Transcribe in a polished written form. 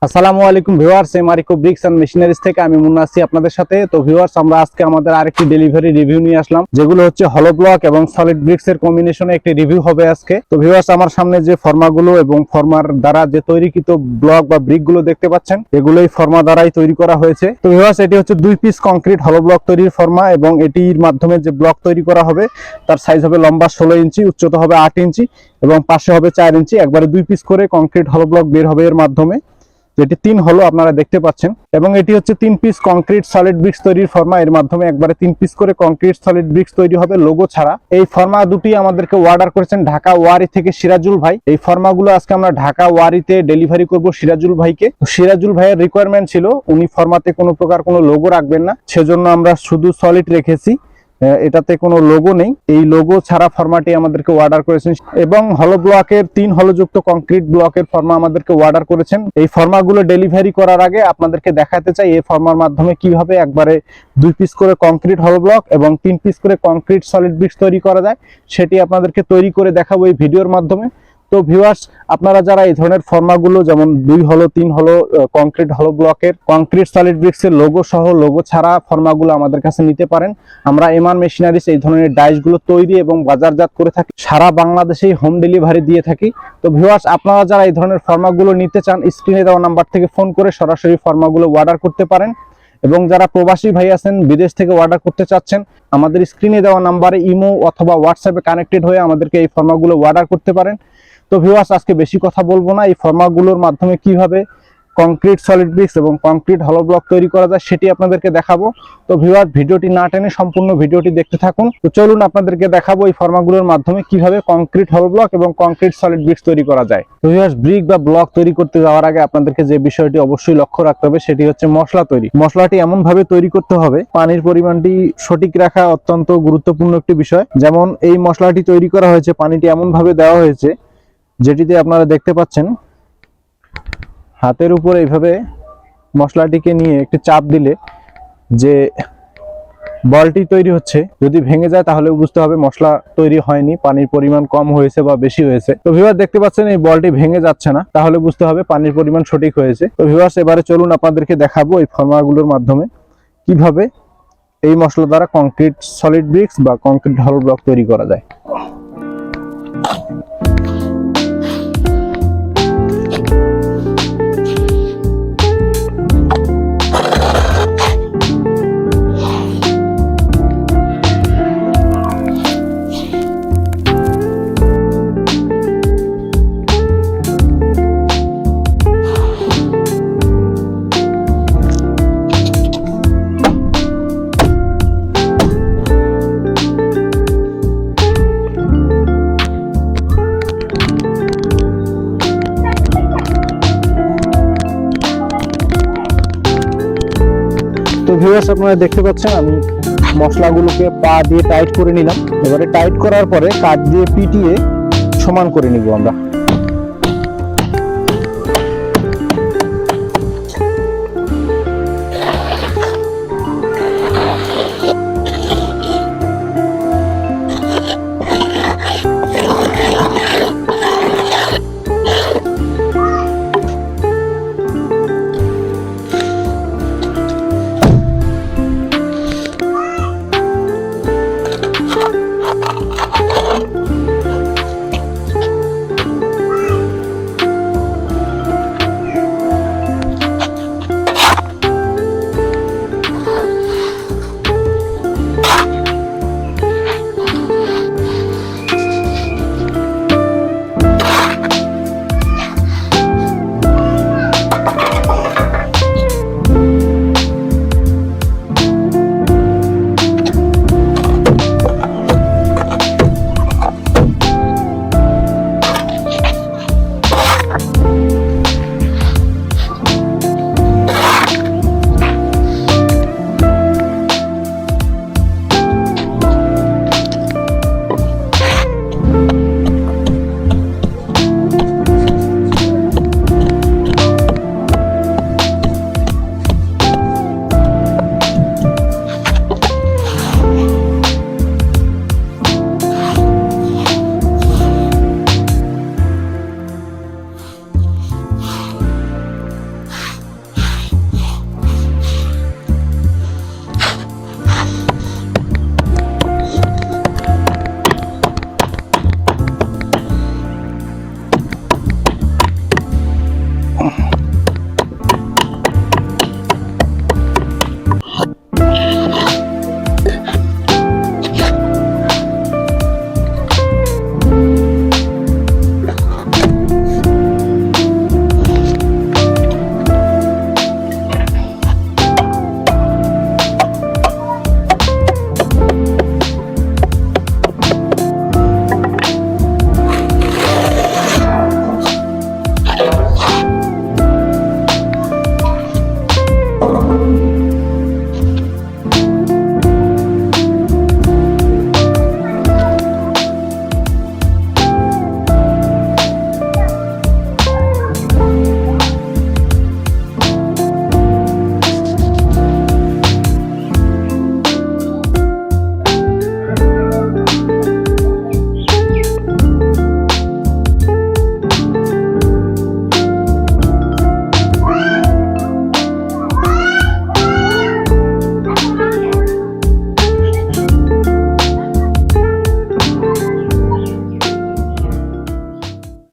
আসসালামু আলাইকুম viewers, Marico bricks and machineries থেকে আমি মুন্না আছি আপনাদের সাথে। তো ভিউয়ার্স, আমরা আজকে আমাদের আরেকটি ডেলিভারি রিভিউ নিয়ে আসলাম, যেগুলো হচ্ছে হলো ব্লক এবং সলিড ব্রিক্স এর কম্বিনেশনে একটি রিভিউ হবে আজকে। তো ভিউয়ার্স, আমার সামনে যে ফর্মাগুলো এবং ফর্মার দ্বারা যে তৈরিকৃত ব্লক বা ব্রিক গুলো দেখতে পাচ্ছেন, এগুলোই ফর্মা দ্বারাই তৈরি করা হয়েছে। তো ভিউয়ার্স, এটি হচ্ছে 2 পিস কংক্রিট হলো ব্লক তৈরির ফর্মা এবং এটির মাধ্যমে যে ব্লক তৈরি করা হবে তার সাইজ হবে লম্বা 16 ইঞ্চি, উচ্চতা হবে 8 ইঞ্চি এবং পাশে হবে 4 ইঞ্চি। একবারে 2 পিস করে কংক্রিট হলো ব্লক বের হবে এর মাধ্যমে, যেটি 3 হলো আপনারা দেখতে পাচ্ছেন। এবং এটি হচ্ছে 3 পিস কংক্রিট সলিড ব্রিক্স তৈরির ফর্মা, এর মাধ্যমে একবারে 3 পিস করে কংক্রিট সলিড ব্রিক্স তৈরি হবে লোগো ছাড়া। এই ফর্মা দুটি আমাদেরকে অর্ডার করেছেন ঢাকা ওয়ারি থেকে সিরাজুল ভাই। এই ফর্মাগুলো আজকে আমরা ঢাকা ওয়ারিতে ডেলিভারি করব সিরাজুল ভাইকে। সিরাজুল ভাইয়ের রিকোয়ারমেন্ট ছিল উনি ফর্মাতে কোনো প্রকার কোনো লোগো রাখবেন না, সেজন্য আমরা শুধু সলিড রেখেছি, এটাতে কোনো লোগো নেই। এই লোগো ছাড়া ফর্মাটি আমাদেরকে অর্ডার করেছেন এবং হলো ব্লকের 3 হলোযুক্ত কংক্রিট ব্লকের ফর্মা আমাদেরকে অর্ডার করেছেন। এই ফর্মাগুলো ডেলিভারি করার আগে আপনাদেরকে দেখাতে চাই এই ফর্মার মাধ্যমে কিভাবে একবারে 2 পিস করে কংক্রিট হলো ব্লক এবং 3 পিস করে কংক্রিট সলিড ব্রিক্স তৈরি করা যায়, সেটি আপনাদেরকে তৈরি করে দেখাবো এই ভিডিওর মাধ্যমে। তো ভিউয়ার্স, আপনারা যারা এই ধরনের ফর্মাগুলো যেমন 2 হলো 3 হলো কংক্রিট হলো ব্লকের কংক্রিট সলিড ব্রিক্সের লোগো সহ লোগো ছাড়া ফর্মাগুলো আমাদের কাছে নিতে পারেন। আমরা এমআর মেশিনারিজ এই ধরনের ডাইসগুলো তৈরি এবং বাজারজাত করে থাকি, সারা বাংলাদেশেই হোম ডেলিভারি দিয়ে থাকি। তো ভিউয়ার্স, আপনারা যারা এই ধরনের ফর্মাগুলো নিতে চান, স্ক্রিনে দেওয়া নাম্বার থেকে ফোন করে সরাসরি ফর্মাগুলো অর্ডার করতে পারেন। এবং যারা প্রবাসী ভাই আছেন, বিদেশ থেকে অর্ডার করতে চাচ্ছেন, আমাদের স্ক্রিনে দেওয়া নাম্বারে ইমো অথবা হোয়াটসঅ্যাপে কানেক্টেড হয়ে আমাদেরকে এই ফর্মাগুলো অর্ডার করতে পারেন। তো ভিউয়ার্স, আজকে বেশি কথা বলবো না, এই ফর্মাগুলোর মাধ্যমে কিভাবে কংক্রিট সলিড ব্রিক্স এবং কংক্রিট হলো ব্লক তৈরি করা যায় সেটি আপনাদেরকে দেখাবো। তো ভিউয়ার্স, ভিডিওটি না টেনে সম্পূর্ণ ভিডিওটি দেখতে থাকুন। তো চলুন আপনাদেরকে দেখাবো এই ফর্মাগুলোর মাধ্যমে কিভাবে কংক্রিট হলো ব্লক এবং কংক্রিট সলিড ব্রিক্স তৈরি করা যায়। তো ভিউয়ার্স, ব্রিক বা ব্লক তৈরি করতে যাওয়ার আগে আপনাদেরকে যে বিষয়টি অবশ্যই লক্ষ্য রাখতে হবে সেটি হচ্ছে মশলা তৈরি। মশলাটি এমন ভাবে তৈরি করতে হবে, পানির পরিমাণটি সঠিক রাখা অত্যন্ত গুরুত্বপূর্ণ একটি বিষয়। যেমন এই মশলাটি তৈরি করা হয়েছে, পানিটি এমন ভাবে দেওয়া হয়েছে যেটিতে আপনারা দেখতে পাচ্ছেন হাতের উপর এইভাবে মশলাটিকে নিয়ে একটি চাপ দিলে যে বলটি তৈরি হচ্ছে, যদি ভেঙে যায় তাহলে বুঝতে হবে মশলা তৈরি হয়নি, পানির পরিমাণ কম হয়েছে বা বেশি হয়েছে। তো ভিউয়ার্স, দেখতে পাচ্ছেন এই বলটি ভেঙে যাচ্ছে না, তাহলে বুঝতে হবে পানির পরিমাণ সঠিক হয়েছে। তো ভিউয়ার্স, এবারে চলুন আপনাদেরকে দেখাবো এই ফর্মাগুলোর মাধ্যমে কিভাবে এই মশলা দ্বারা কংক্রিট সলিড ব্রিক্স বা কংক্রিট হলো ব্লক তৈরি করা যায়। তো ভিউয়ার্স, আপনারা দেখতে পাচ্ছেন আমি মশলাগুলোকে পা দিয়ে টাইট করে নিলাম। এবারে টাইট করার পরে কাঠ দিয়ে পিটিয়ে সমান করে নিব আমরা।